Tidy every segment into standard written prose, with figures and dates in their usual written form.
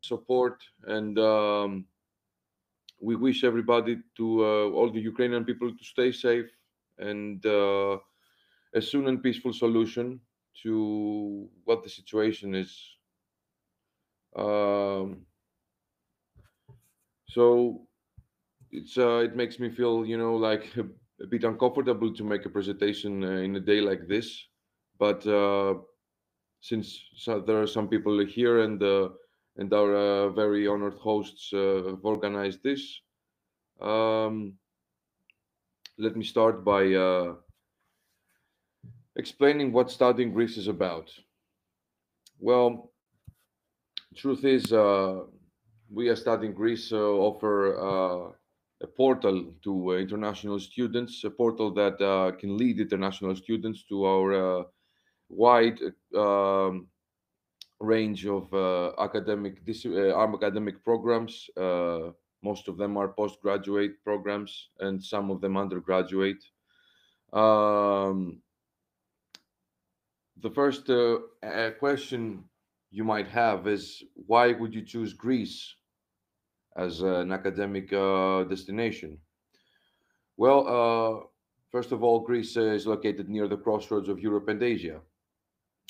support, and we wish everybody to all the Ukrainian people to stay safe and a soon and peaceful solution to what the situation is. Um, so it makes me feel, like a bit uncomfortable to make a presentation in a day like this, but since there are some people here and our very honored hosts have organized this, um, let me start by explaining what studying Greece is about. Well, truth is, we are studying Greece offer a portal to international students, a portal that can lead international students to our wide range of academic programs. Most of them are postgraduate programs, and some of them undergraduate. Um, the first question you might have is, why would you choose Greece as an academic destination? Well, first of all, Greece is located near the crossroads of Europe and Asia.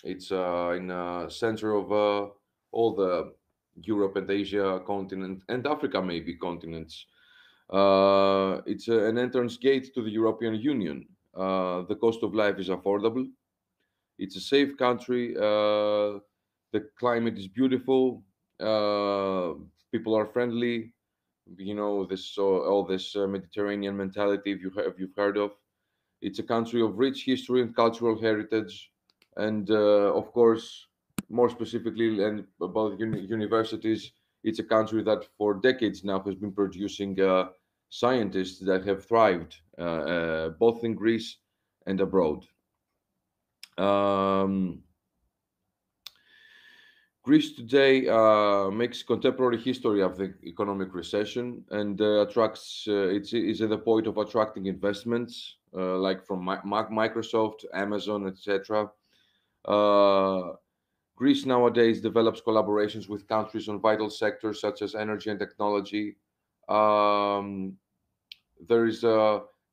It's in center of all the Europe and Asia continent and Africa maybe continents. It's an entrance gate to the European Union. The cost of life is affordable. It's a safe country. The climate is beautiful. People are friendly. This all this Mediterranean mentality. If you've heard of, it's a country of rich history and cultural heritage, and of course, more specifically, and about universities, it's a country that for decades now has been producing scientists that have thrived both in Greece and abroad. Um, Greece today makes contemporary history of the economic recession and attracts. It's is at the point of attracting investments like from Microsoft, Amazon, etc. Uh, Greece nowadays develops collaborations with countries on vital sectors such as energy and technology. Um, there is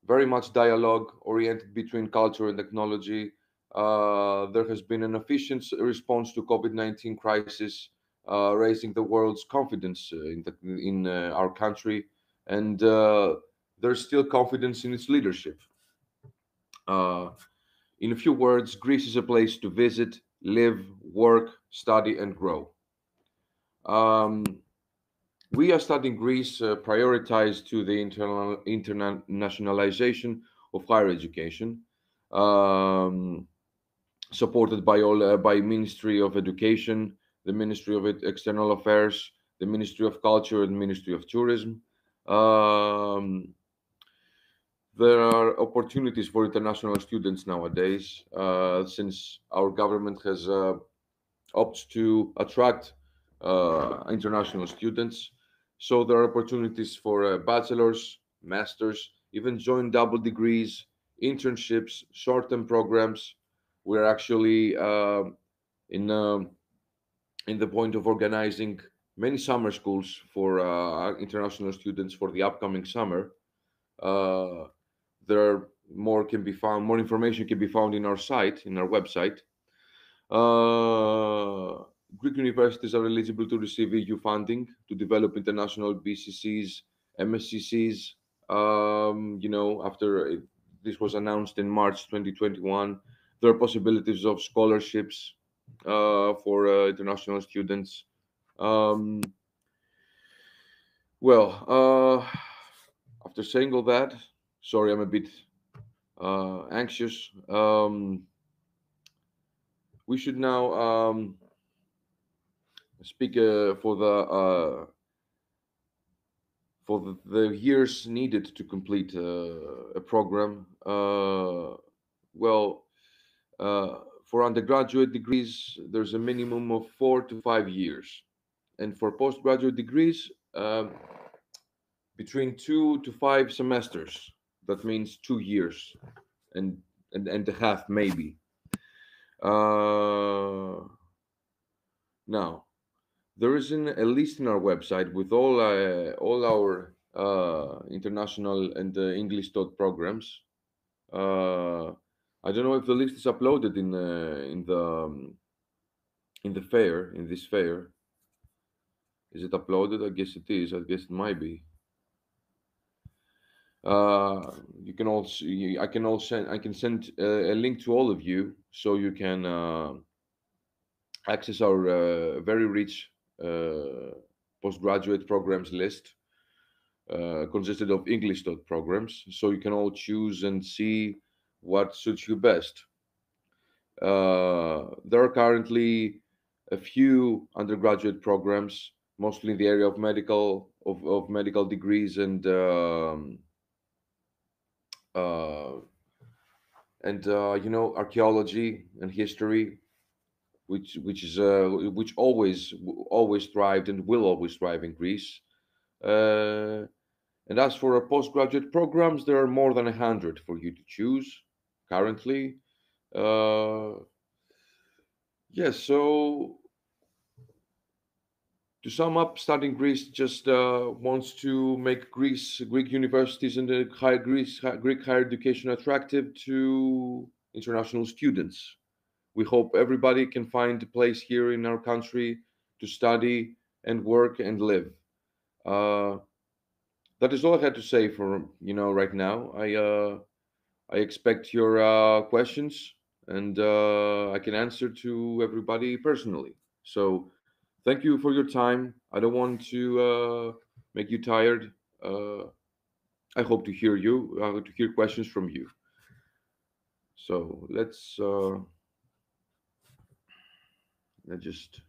very much dialogue oriented between culture and technology. There has been an efficient response to COVID-19 crisis, raising the world's confidence in our country, and there's still confidence in its leadership. Uh, in a few words, Greece is a place to visit, live, work, study, and grow. Um, we are studying Greece prioritized to the internationalization of higher education, um, supported by all by Ministry of Education, the Ministry of External Affairs, the Ministry of Culture, and Ministry of Tourism. Um, there are opportunities for international students nowadays, since our government has opted to attract international students. So there are opportunities for bachelor's, master's, even joint double degrees, internships, short-term programs. We're actually in in the point of organizing many summer schools for international students for the upcoming summer. Uh, there are more can be found. More information can be found in our site, in our website. Uh, Greek universities are eligible to receive EU funding to develop international BCCs, MSCCs. After this was announced in March 2021, there are possibilities of scholarships for international students. Um, after saying all that, sorry, I'm a bit anxious. We should now speak for the years needed to complete a program. Well, for undergraduate degrees, there's a minimum of 4 to 5 years, and for postgraduate degrees, between 2 to 5 semesters. That means 2 years and and a half, maybe. Uh, Now. There is a list in our website with all our international and English taught programs. Uh, I don't know if the list is uploaded in the fair, in this fair. Is it uploaded? I guess it is. I guess it might be. You can also I can send a link to all of you so you can access our very rich postgraduate programs list consisted of English taught programs, so you can all choose and see what suits you best. There are currently a few undergraduate programs, mostly in the area of medical degrees uh, and archaeology and history, which always thrived and will always thrive in Greece. Uh, and as for our postgraduate programs, there are more than 100 for you to choose currently. Uh, yes, so to sum up, Studying Greece just wants to make Greek universities and the Greek higher education attractive to international students. We hope everybody can find a place here in our country to study and work and live. Uh, that is all I had to say for right now. I expect your questions, and I can answer to everybody personally. So, thank you for your time. I don't want to make you tired. Uh, I hope to hear you, to hear questions from you. So let's just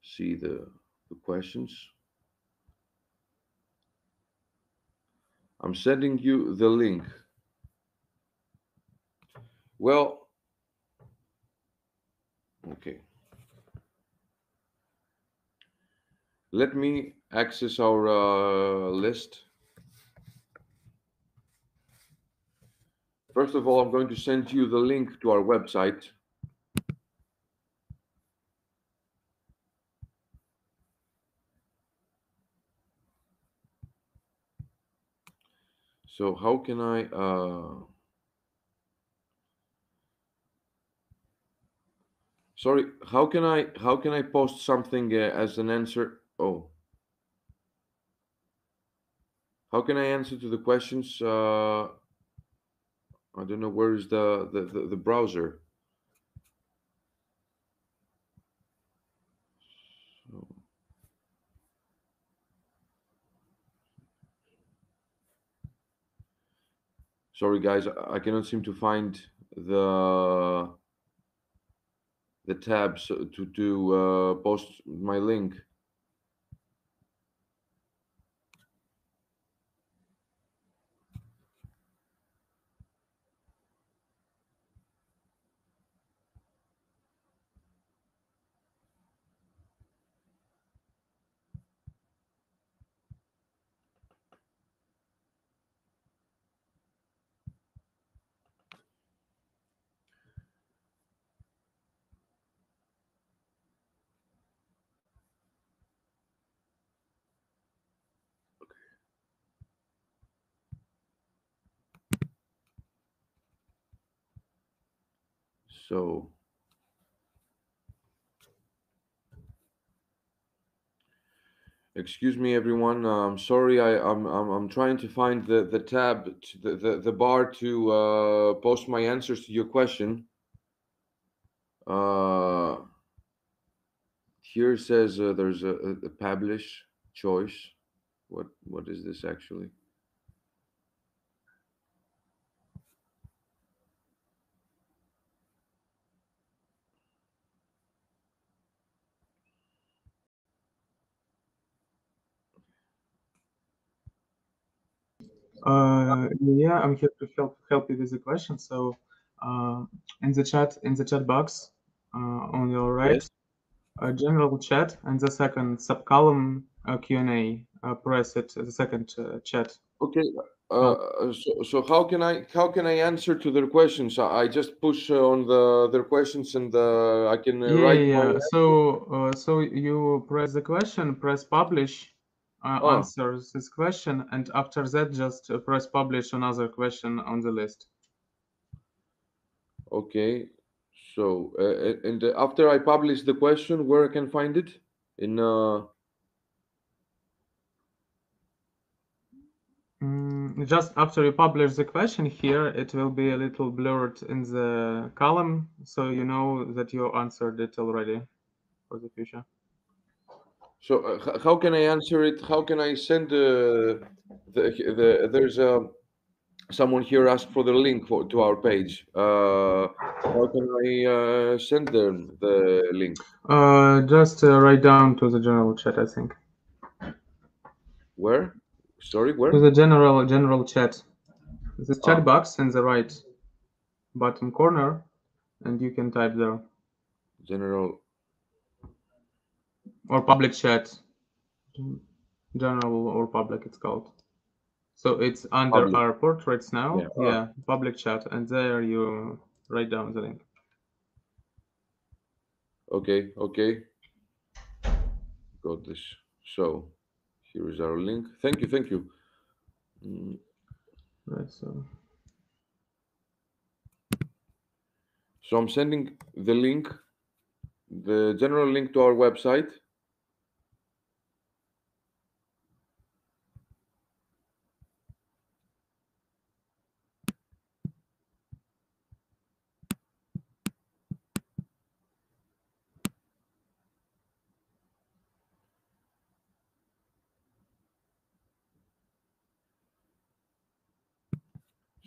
see the questions. I'm sending you the link. Well, okay. Let me access our list. First of all, I'm going to send you the link to our website. So how can I sorry, how can I post something as an answer? Oh, how can I answer to the questions? I don't know where is the browser. So, sorry guys, I cannot seem to find the the tabs to post my link. So excuse me, everyone. I'm sorry. I'm trying to find the tab, the bar to post my answers to your question. Uh, Here says there's a publish choice. What is this actually? Yeah, I'm here to help you with the question. So, uh, in the chat box on your right, Yes. general chat, and the second subcolumn Q&A. Press it. The second chat. Okay. So how can I answer to their questions? I just push on their questions and I can Yeah, write yeah, my. yeah. So you press the question, press publish, Ah, answers this question, and after that, just press publish another question on the list. okay. So and after I publish the question, where I can find it in Just after you publish the question here, it will be a little blurred in the column, so you know that you answered it already for the future. So how can I answer it? How can I send there's someone here asked for the link to our page. How can I send them the link? Just write down to the general chat, I think. Where? Sorry, To where? the general chat. This chat Ah, box in the right bottom corner, and you can type there. general Or public chat. General or public, it's called. So it's under public. our portraits Yeah. now. Ah, Yeah, public chat, and there you write down the link. okay, okay. Got this. So here is our link. Thank you, thank you. Mm, Right. So So I'm sending the link, the general link to our website.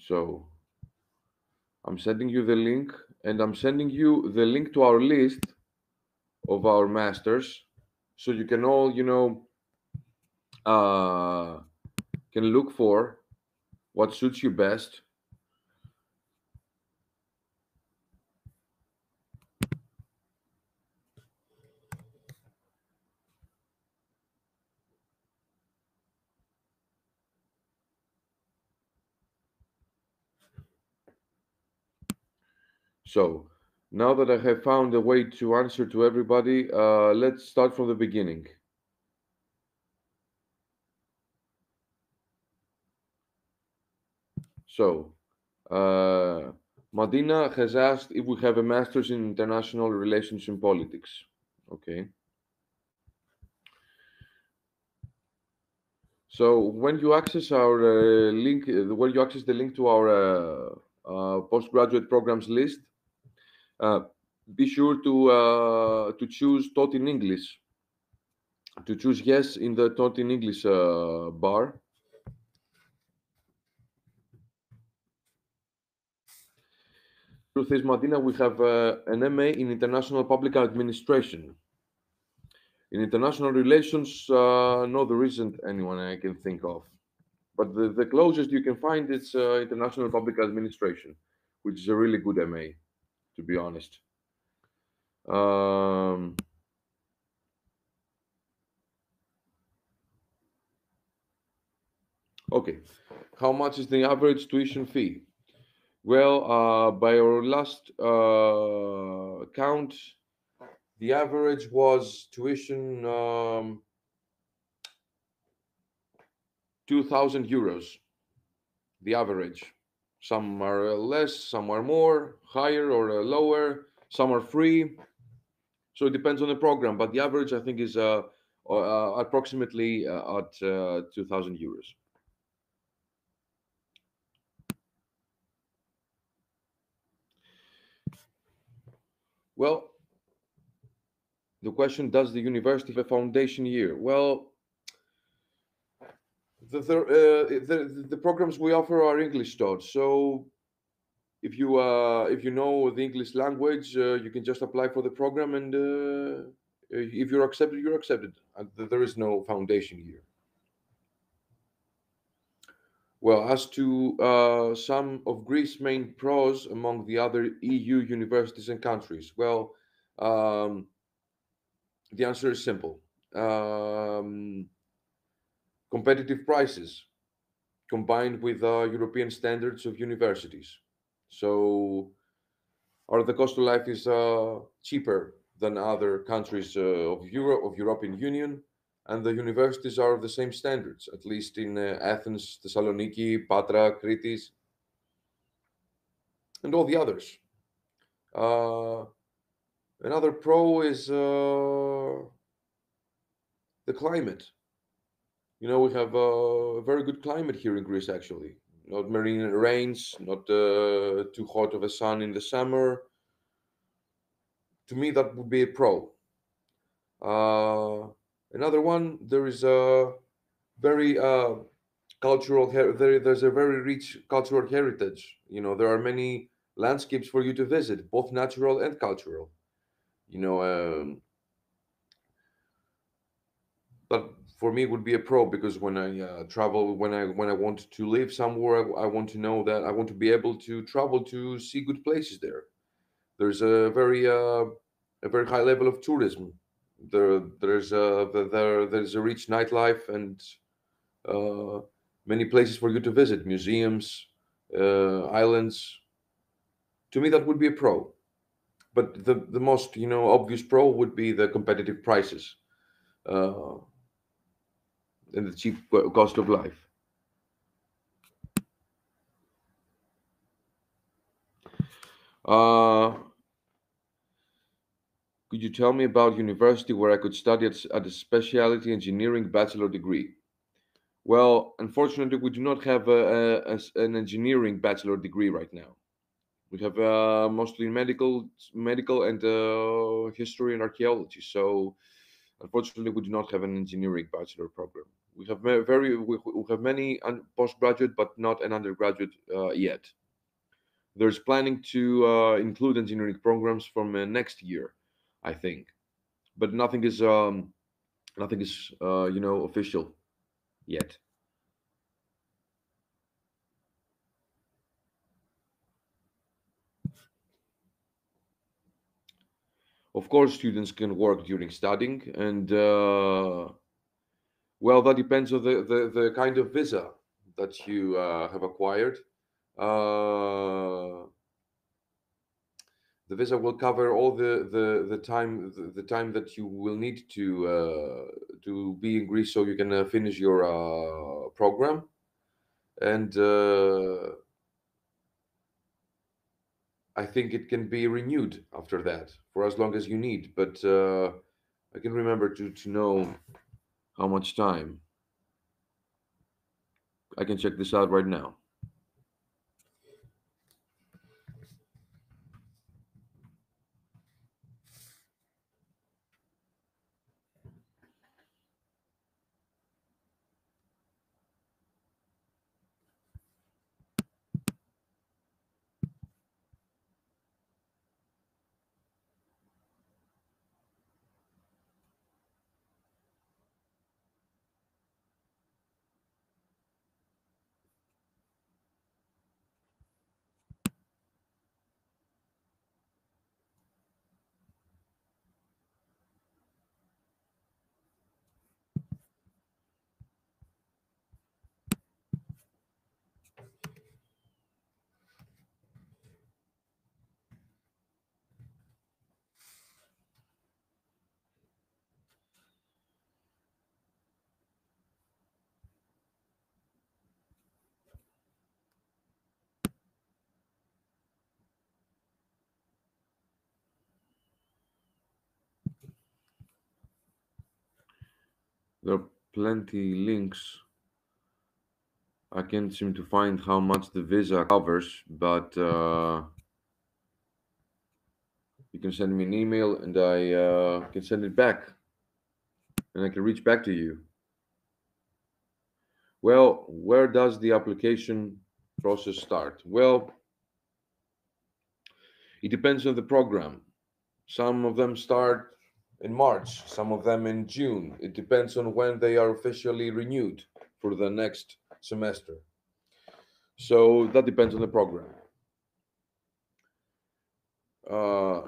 So I'm sending you the link, and I'm sending you the link to our list of our masters, so you can all, uh, can look for what suits you best. So now that I have found a way to answer to everybody, let's start from the beginning. So, Madina has asked if we have a master's in international relations and politics. Okay. So when you access our link, when you access the link to our postgraduate programs list, uh, be sure to choose taught in English. To choose yes in the taught in English bar. Truth is, Madina, we have an MA in International Public Administration. In international relations, no, there isn't anyone I can think of. But the closest you can find is International Public Administration, which is a really good MA, to be honest. Um, okay, how much is the average tuition fee? Well, by our last count, the average was tuition 2,000 euros. The average. Some are less, some are more, higher or lower. Some are free. So it depends on the program, but the average I think is approximately at 2,000 euros. Well, the question: does the university have a foundation year? Well, the programs we offer are English taught. So if you know the English language, you can just apply for the program, and if you're accepted, you're accepted. There is no foundation year. Well, as to some of Greece's main pros among the other EU universities and countries, well, um, the answer is simple. Competitive prices. combined with European standards of universities. So, or the cost of life is cheaper than other countries of Europe, of European Union, and the universities are of the same standards, at least in Athens, Thessaloniki, Patra, Kritis, and all the others. Uh, Another pro is the climate. You know, we have a very good climate here in Greece, actually. Not marine rains, not too hot of a sun in the summer. To me, that would be a pro. Uh, Another one, there is a very there's a very rich cultural heritage. You know, there are many landscapes for you to visit, both natural and cultural. You know, that for me would be a pro because when I travel, when I want to live somewhere, I want to know that I want to be able to travel to see good places there. There's a very high level of tourism. There's a rich nightlife and uh, many places for you to visit, museums, islands. To me, that would be a pro. But the most obvious pro would be the competitive prices uh, and the cheap cost of life. Uh, could you tell me about university where I could study at a specialty engineering bachelor degree? Well, unfortunately, we do not have an engineering bachelor degree right now. We have mostly medical and history and archaeology. So, unfortunately, we do not have an engineering bachelor program. We have we have many postgraduate, but not an undergraduate yet. There's planning to include engineering programs from next year, I think, but nothing is official yet. Of course, students can work during studying, and well, that depends on the kind of visa that you have acquired. Uh, the visa will cover all the time that you will need to be in Greece so you can finish your program. And I think it can be renewed after that for as long as you need. But I can remember to know how much time. I can check this out right now. There are plenty links. I can't seem to find how much the visa covers, but you can send me an email and I can send it back and I can reach back to you. Well, where does the application process start? Well, it depends on the program. Some of them start in March, some of them in June. It depends on when they are officially renewed for the next semester. So that depends on the program. Uh,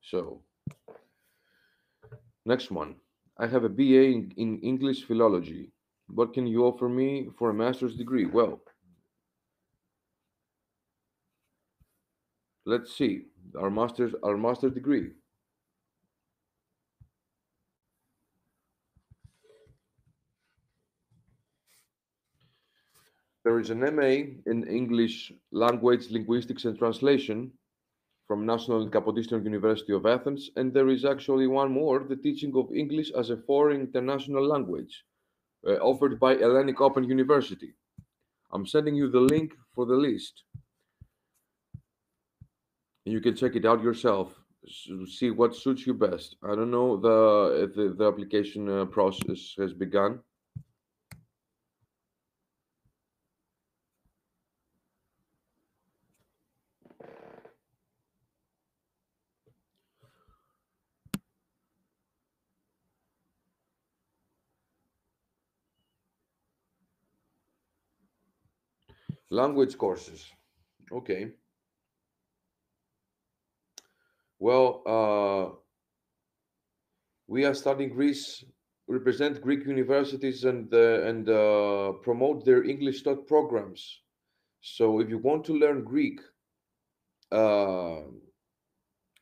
So, next one. I have a BA in English philology. What can you offer me for a master's degree? Well, let's see. Our master degree. There is an MA in English Language, Linguistics and Translation from National Kapodistan University of Athens, and there is actually one more, the teaching of English as a foreign international language, offered by Hellenic Open University. I'm sending you the link for the list, and you can check it out yourself. See what suits you best. I don't know if the application process has begun. Language courses. Okay. Well, we are studying Greece, represent Greek universities and promote their English taught programs. So if you want to learn Greek uh,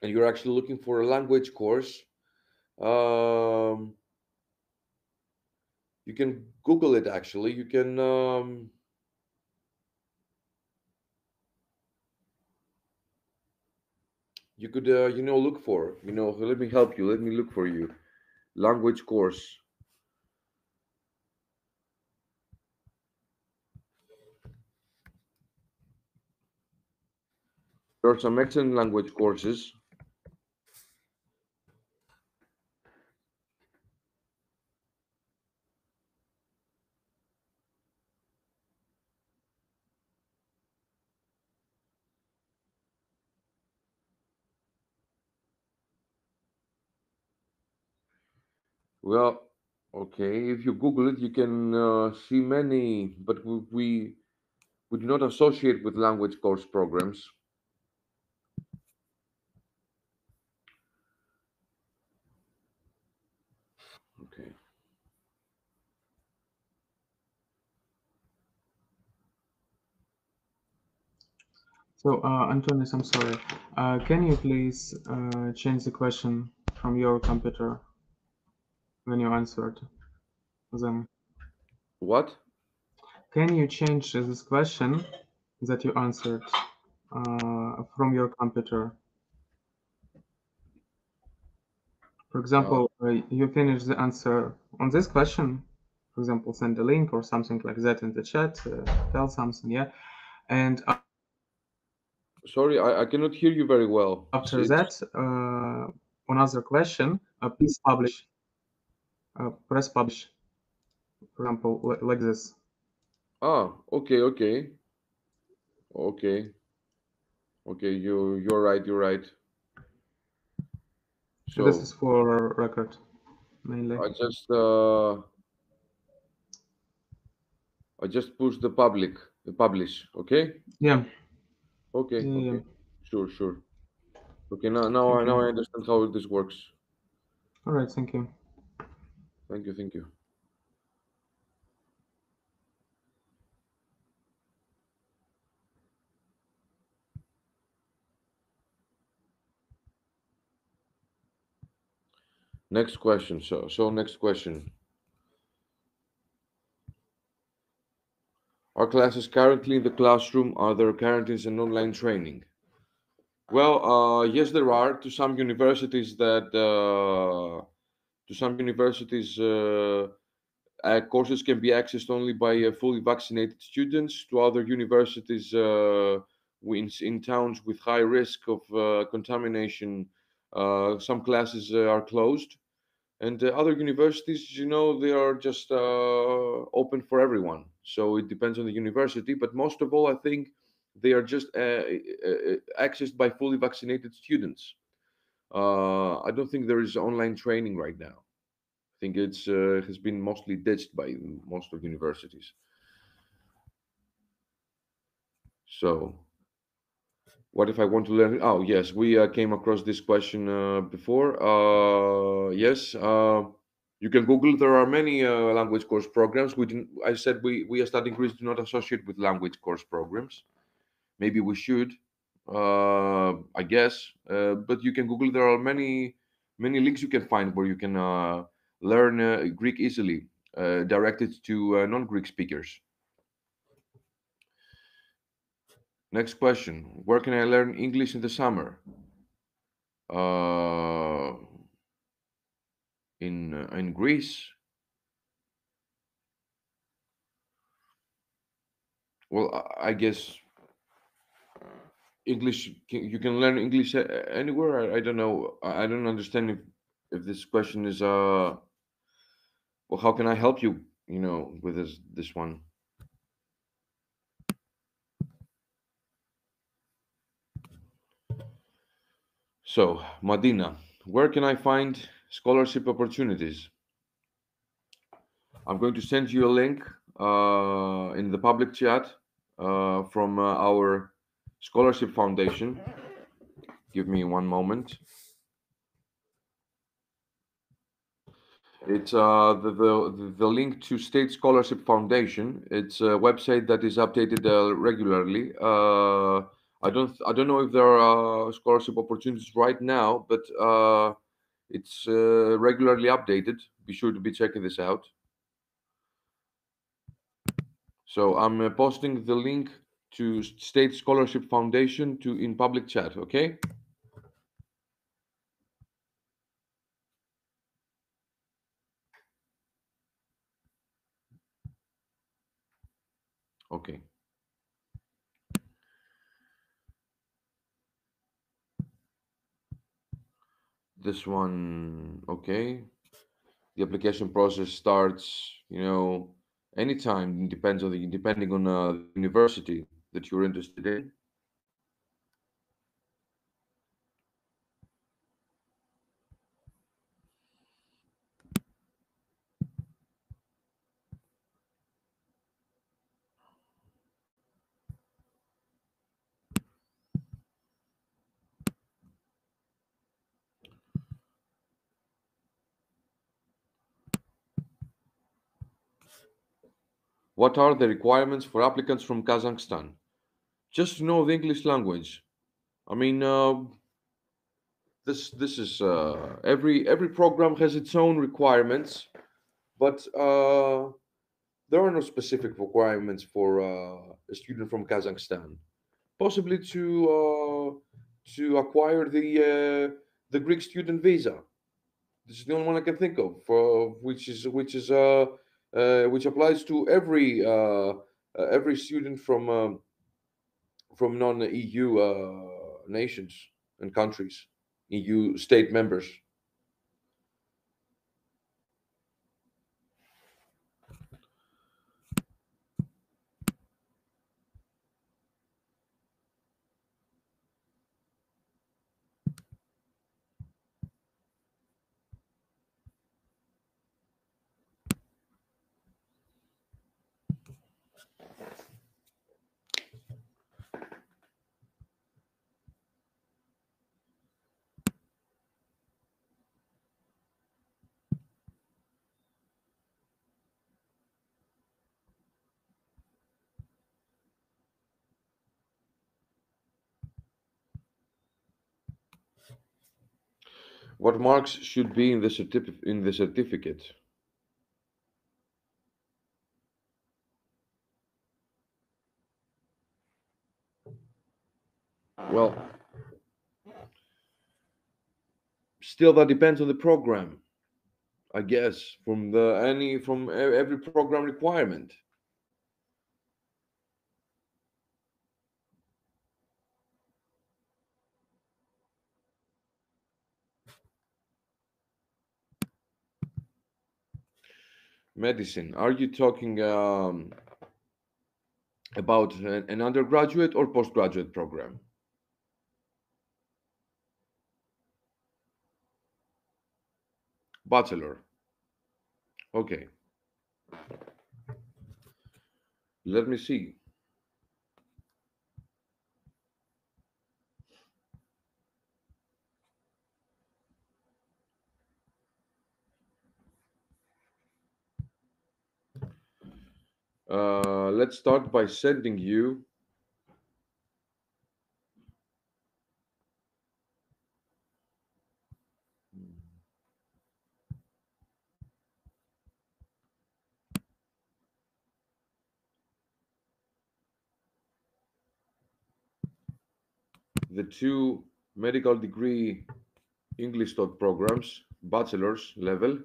and you're actually looking for a language course, um, you can Google it. Actually, you could look for let me help you. Let me look for you language course. There are some excellent language courses. Well, okay, if you Google it, you can see many, but we do not associate with language course programs. Okay. So, Antonis, I'm sorry. Can you please change the question from your computer when you answered them? What? Can you change this question that you answered from your computer? For Uh, example, you finish the answer on this question, for example, send a link or something like that in the chat, tell something, yeah. And Sorry, I cannot hear you very well. after It's that, another question, please publish, press publish, for example, like this. okay, okay, okay. You're right. You're right. This is So for record mainly. I just push the publish. Okay, Yeah, okay, yeah, yeah. okay. Sure, sure. Okay, now Thank I you. understand how this works. All right, thank you. Thank you, thank you. Next question. So next question. Are classes currently in the classroom? Are there currently an online training? Well, yes, there are to some universities courses can be accessed only by fully vaccinated students. To other universities in towns with high risk of contamination, some classes are closed. And other universities, they are just open for everyone. So it depends on the university. But most of all, I think they are just accessed by fully vaccinated students. I don't think there is online training right now. I think it's has been mostly ditched by most of universities. So What if I want to learn? Oh, yes, we came across this question before. Yes, you can Google. There are many language course programs. We didn't. I said we are studying Greece do not associate with language course programs. Maybe we should. I guess. But you can Google. There are many links you can find where you can learn Greek easily, directed to non-Greek speakers. Next question: where can I learn English in the summer? uh, in Greece. Well, I guess you can learn English anywhere. I don't know. I don't understand if this question is well, how can I help you? With this one. So, Madina, where can I find scholarship opportunities? I'm going to send you a link in the public chat from our scholarship foundation. Give me one moment. It's the link to State Scholarship Foundation. It's a website that is updated regularly. I don't know if there are scholarship opportunities right now, but it's regularly updated. Be sure to be checking this out. So I'm posting the link to State Scholarship Foundation to in public chat. Okay. Okay. This one. Okay. The application process starts, anytime. Depending on the university that you're interested in. What are the requirements for applicants from Kazakhstan? Just to know the English language. I mean, this is every program has its own requirements, but there are no specific requirements for a student from Kazakhstan. Possibly to acquire the Greek student visa. This is the only one I can think of, which applies to every student from non-EU nations and countries, EU state members. What marks should be in the certificate? Well, still that depends on the program, I guess, from every program requirement. Medicine. Are you talking about an undergraduate or postgraduate program? Bachelor. Okay. Let me see. Let's start by sending you the two medical degree English taught programs, bachelor's level.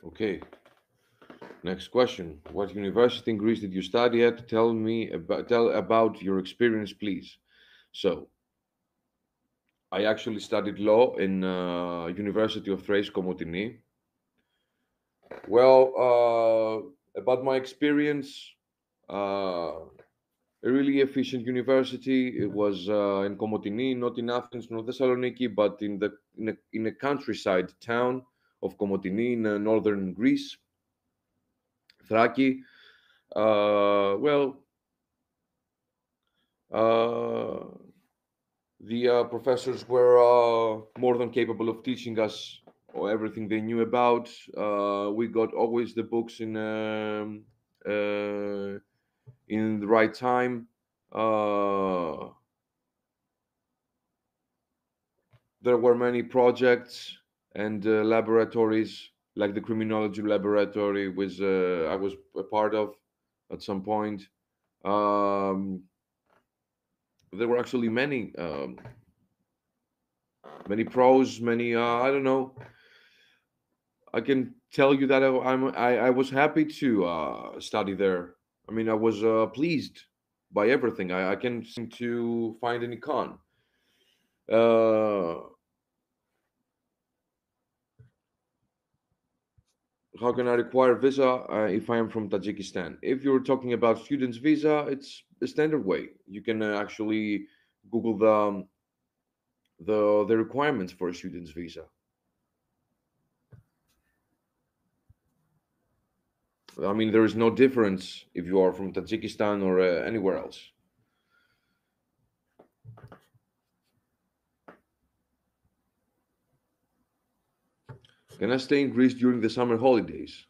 Okay. Next question. What university in Greece did you study at? Tell about your experience, please. So, I actually studied law in University of Thrace Komotini. Well, about my experience, a really efficient university. It was in Komotini, not in Athens, not Thessaloniki, but in a countryside town of Komotini in northern Greece, Thraki. Well, uh, the professors were more than capable of teaching us everything they knew about. We got always the books in the right time. Uh, there were many projects and laboratories, like the criminology laboratory, which I was a part of at some point. Um, there were actually many pros, many I don't know. I can tell you that I was happy to study there. I mean, I was pleased by everything. I can't seem to find any con. Uh, how can I require visa if I am from Tajikistan? If you're talking about students' visa, it's a standard way. You can actually Google the requirements for a student's visa. I mean, there is no difference if you are from Tajikistan or anywhere else. Can I stay in Greece during the summer holidays?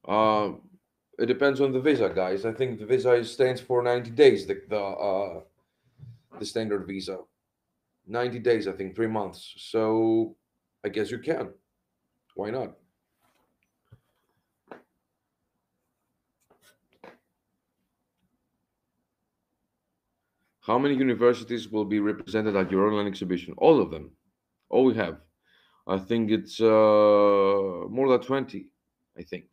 Uh, it depends on the visa, guys. I think the visa stands for 90 days. The standard visa, 90 days. I think 3 months. So I guess you can. Why not? How many universities will be represented at your online exhibition? All of them. All we have. I think it's more than 20. I think.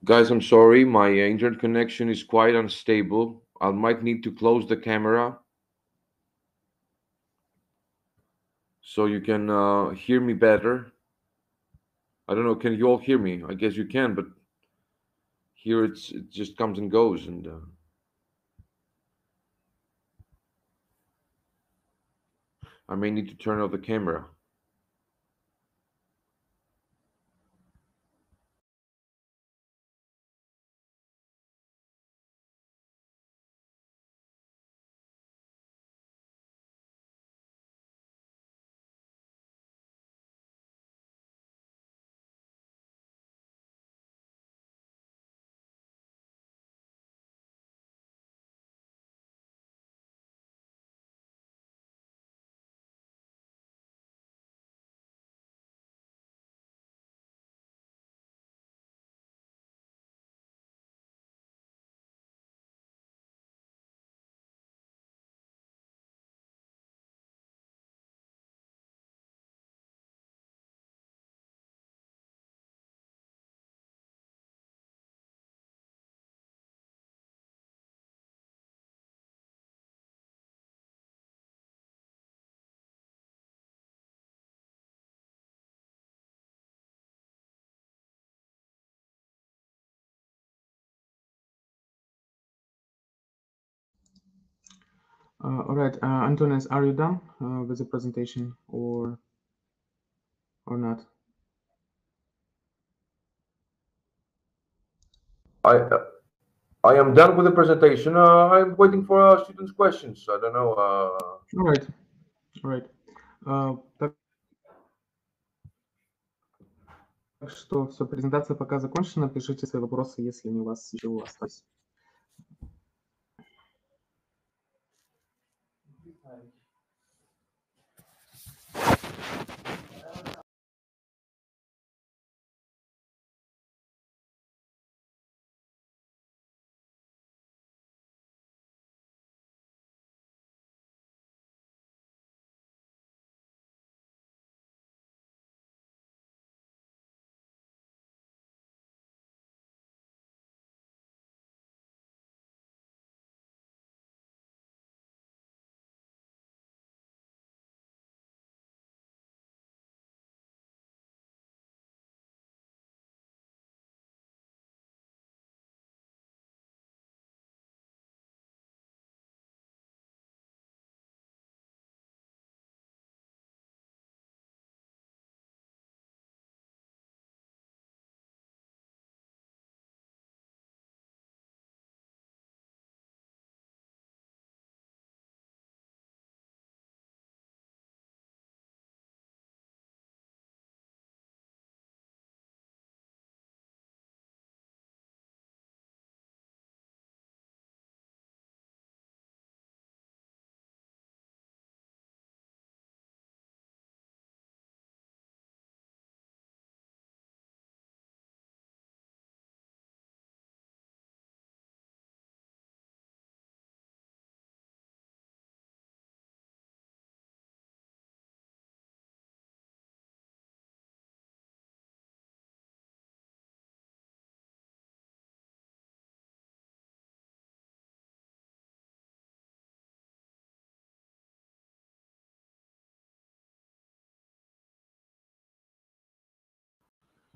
Guys, I'm sorry, my internet connection is quite unstable. I might need to close the camera so you can hear me better. I don't know, can you all hear me? I guess you can, but here it just comes and goes, and I may need to turn off the camera. All right, Antonis, are you done with the presentation or not? I I am done with the presentation. I'm waiting for students' questions. I don't know. All right, all right. Так что все, презентация пока закончена. Пишите свои вопросы, если они у вас еще остались.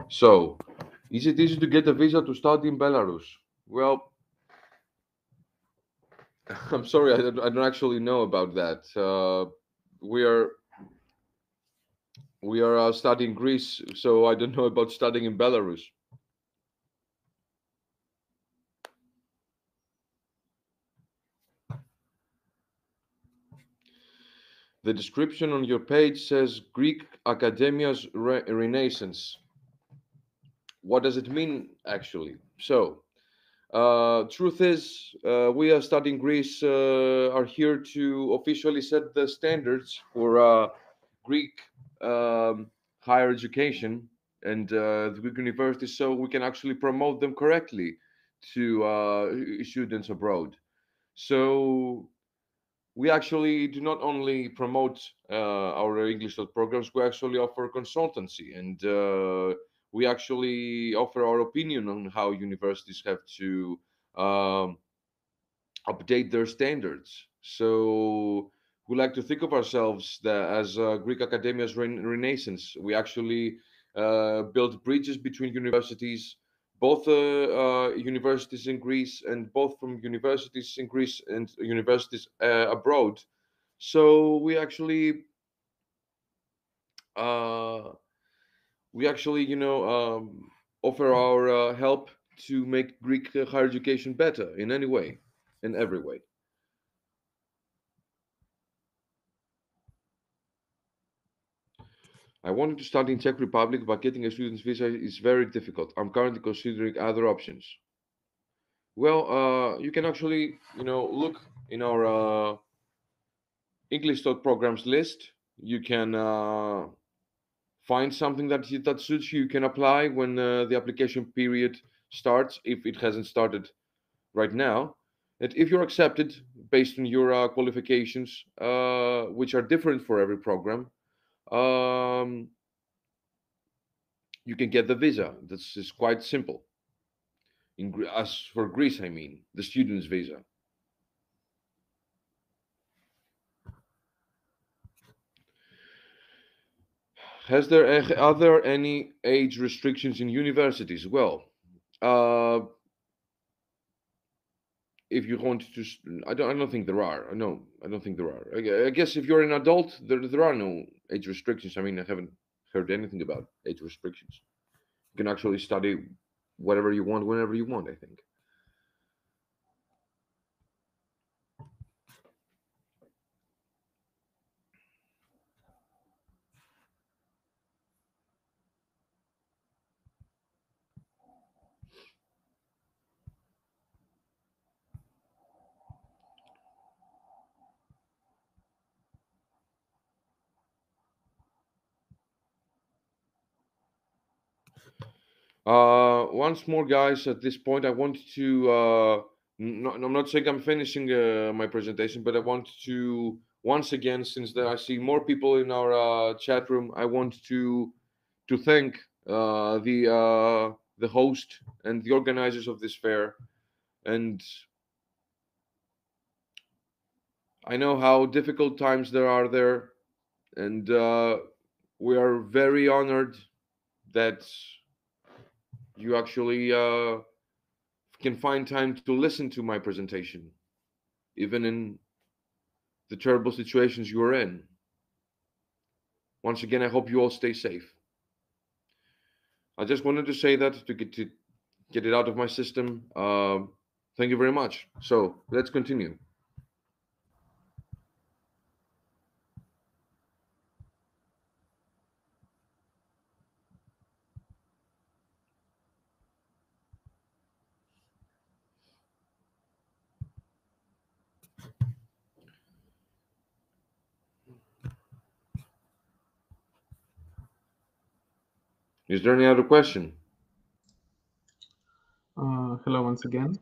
So, is it easy to get a visa to study in Belarus? Well, I'm sorry, I don't actually know about that. We are we are studying Greece, so I don't know about studying in Belarus. The description on your page says Greek Academia's Renaissance. What does it mean actually? So, truth is, we are studying Greece are here to officially set the standards for Greek higher education and the Greek universities, so we can actually promote them correctly to students abroad. So we actually do not only promote our English programs, we actually offer consultancy, and we actually offer our opinion on how universities have to um, update their standards. So we like to think of ourselves that as Greek academia's renaissance. We actually built bridges between universities, both universities in Greece and both from universities in Greece and universities abroad. So uh, we actually, offer our help to make Greek higher education better in any way, in every way. I wanted to study in Czech Republic, but getting a student's visa is very difficult. I'm currently considering other options. Well, you can actually, look in our English taught programs list. You can find something that suits you. You can apply when the application period starts, if it hasn't started right now. And if you're accepted based on your qualifications, which are different for every program, um, you can get the visa. This is quite simple. As for Greece, I mean, the student's visa. Are there any age restrictions in universities? Well, uh, if you want to, I don't think there are. No, I don't think there are. I guess if you're an adult, there are no age restrictions. I mean, I haven't heard anything about age restrictions. You can actually study whatever you want, whenever you want, I think. Once more, guys, at this point, I want to. I'm not saying I'm finishing my presentation, but I want to once again, since I see more people in our chat room, I want to thank the host and the organizers of this fair. And I know how difficult times there are there, and we are very honored that you actually can find time to listen to my presentation, even in the terrible situations you are in. Once again, I hope you all stay safe. I just wanted to say that to get it out of my system. Thank you very much. So let's continue. Is there any other question? Hello once again.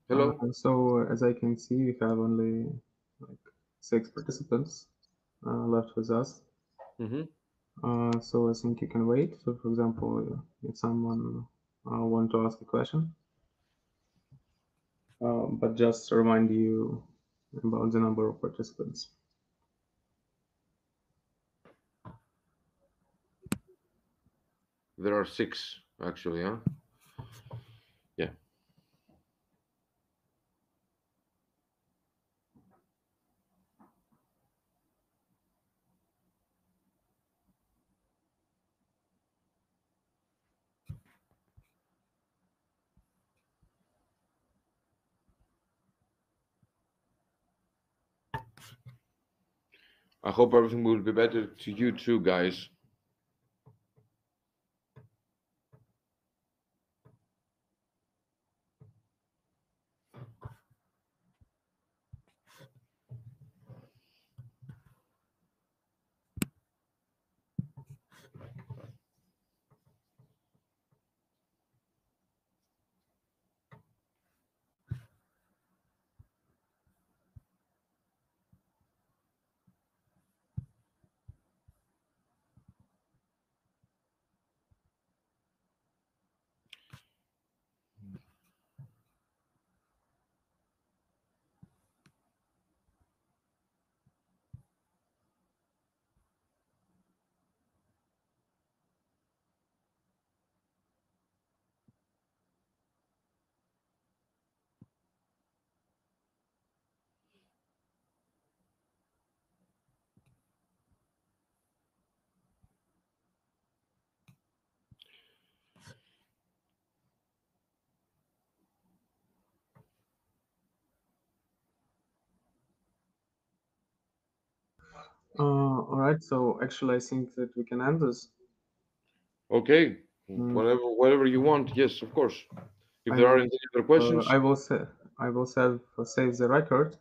Hello. So as I can see, we have only like 6 participants left with us. Mm-hmm. So I think you can wait. So for example, if someone want to ask a question, but just to remind you about the number of participants. There are six, actually, huh? Yeah. I hope everything will be better to you too, guys. All right. So actually, I think that we can end this. Okay, Mm, whatever you want. Yes, of course. If I there will. aren't any other questions, I will say. I will save the record.